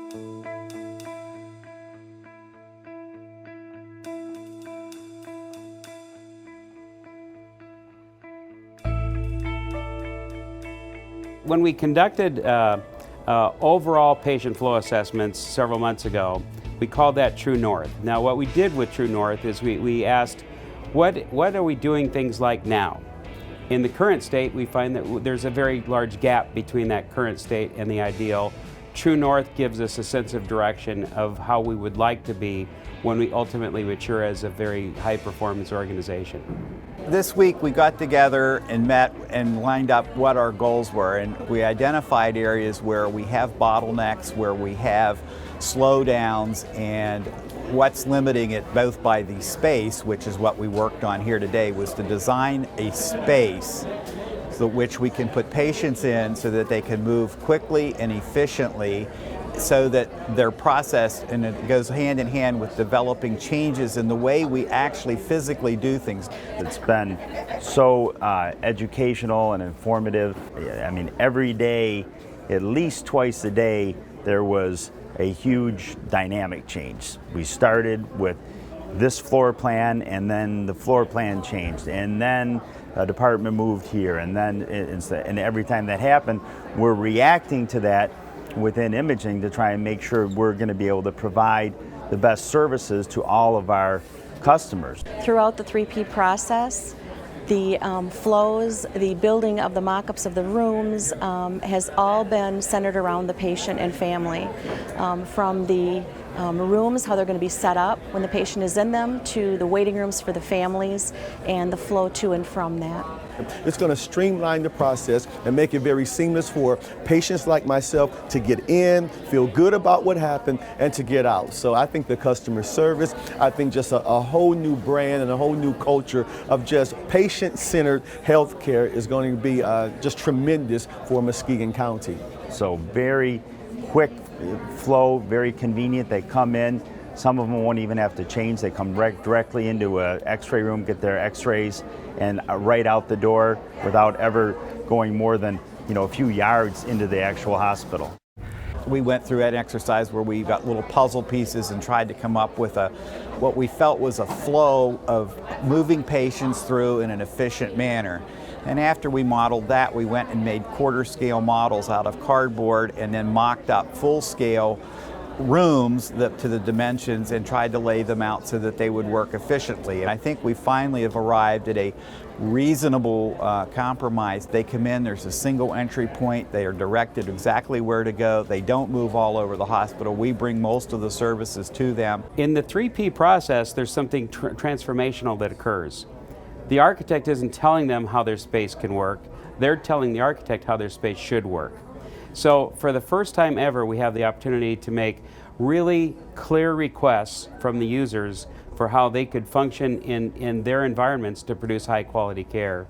When we conducted overall patient flow assessments several months ago, we called that True North. Now what we did with True North is we asked, what are we doing things like now? In the current state, we find that there's a very large gap between that current state and the ideal. True North gives us a sense of direction of how we would like to be when we ultimately mature as a very high-performance organization. This week we got together and met and lined up what our goals were, and we identified areas where we have bottlenecks, where we have slowdowns, and what's limiting it both by the space, which is what we worked on here today, was to design a space so which we can put patients in so that they can move quickly and efficiently, so that they're processed, and it goes hand in hand with developing changes in the way we actually physically do things. It's been so educational and informative. I mean, every day, at least twice a day, there was a huge dynamic change. We started with this floor plan, and then the floor plan changed, and then a department moved here, and then and every time that happened, we're reacting to that within imaging to try and make sure we're going to be able to provide the best services to all of our customers. Throughout the 3P process, the flows, the building of the mock-ups of the rooms has all been centered around the patient and family. From the rooms, how they're going to be set up when the patient is in them, to the waiting rooms for the families, and the flow to and from that. It's going to streamline the process and make it very seamless for patients like myself to get in, feel good about what happened, and to get out. So I think the customer service, I think just a whole new brand and a whole new culture of just patient-centered healthcare is going to be just tremendous for Muskegon County. So very quick flow, very convenient. They come in. Some of them won't even have to change. They come directly into an x-ray room, get their x-rays, and right out the door without ever going more than a few yards into the actual hospital. We went through an exercise where we got little puzzle pieces and tried to come up with what we felt was a flow of moving patients through in an efficient manner. And after we modeled that, we went and made quarter-scale models out of cardboard and then mocked up full-scale rooms to the dimensions and tried to lay them out so that they would work efficiently. And I think we finally have arrived at a reasonable compromise. They come in, there's a single entry point, they are directed exactly where to go, they don't move all over the hospital, we bring most of the services to them. In the 3P process, there's something transformational that occurs. The architect isn't telling them how their space can work, they're telling the architect how their space should work. So for the first time ever, we have the opportunity to make really clear requests from the users for how they could function in their environments to produce high quality care.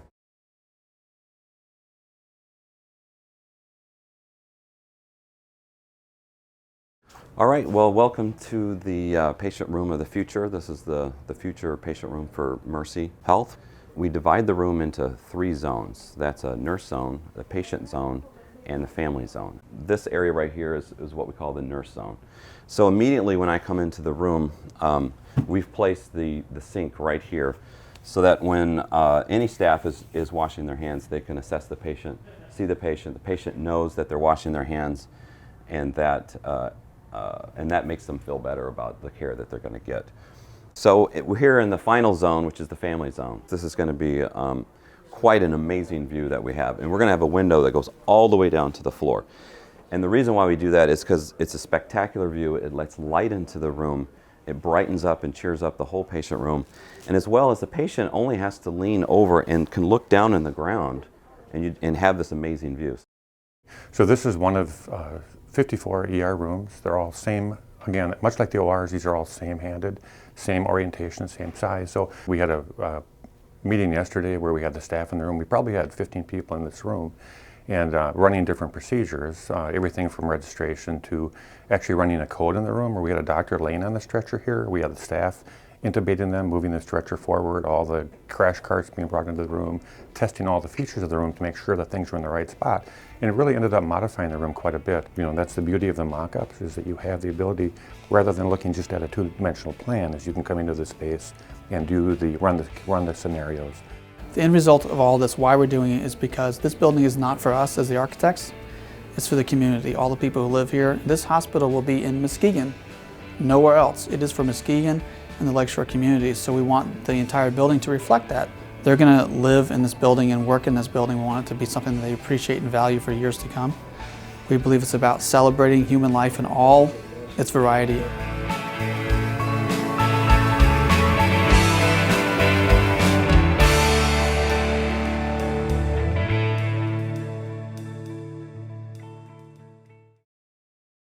All right, well, welcome to the patient room of the future. This is the future patient room for Mercy Health. We divide the room into 3 zones. That's a nurse zone, the patient zone, and the family zone. This area right here is what we call the nurse zone. So immediately when I come into the room, we've placed the sink right here so that when any staff is washing their hands, they can assess the patient, see the patient knows that they're washing their hands, and that makes them feel better about the care that they're going to get. So we're here in the final zone, which is the family zone. This is going to be quite an amazing view that we have. And we're going to have a window that goes all the way down to the floor. And the reason why we do that is because it's a spectacular view. It lets light into the room. It brightens up and cheers up the whole patient room. And as well as the patient only has to lean over and can look down in the ground and have this amazing view. So this is one of 54 ER rooms. They're all same, again, much like the ORs, these are all same-handed, same orientation, same size. So we had a meeting yesterday where we had the staff in the room. We probably had 15 people in this room and running different procedures, everything from registration to actually running a code in the room where we had a doctor laying on the stretcher here. We had the staff intubating them, moving the stretcher forward, all the crash carts being brought into the room, testing all the features of the room to make sure that things were in the right spot. And it really ended up modifying the room quite a bit. You know, that's the beauty of the mock-ups, is that you have the ability, rather than looking just at a two-dimensional plan, is you can come into the space and do run the scenarios. The end result of all this, why we're doing it, is because this building is not for us as the architects, it's for the community, all the people who live here. This hospital will be in Muskegon, nowhere else. It is for Muskegon and the Lakeshore community, so we want the entire building to reflect that. They're going to live in this building and work in this building. We want it to be something that they appreciate and value for years to come. We believe it's about celebrating human life in all its variety.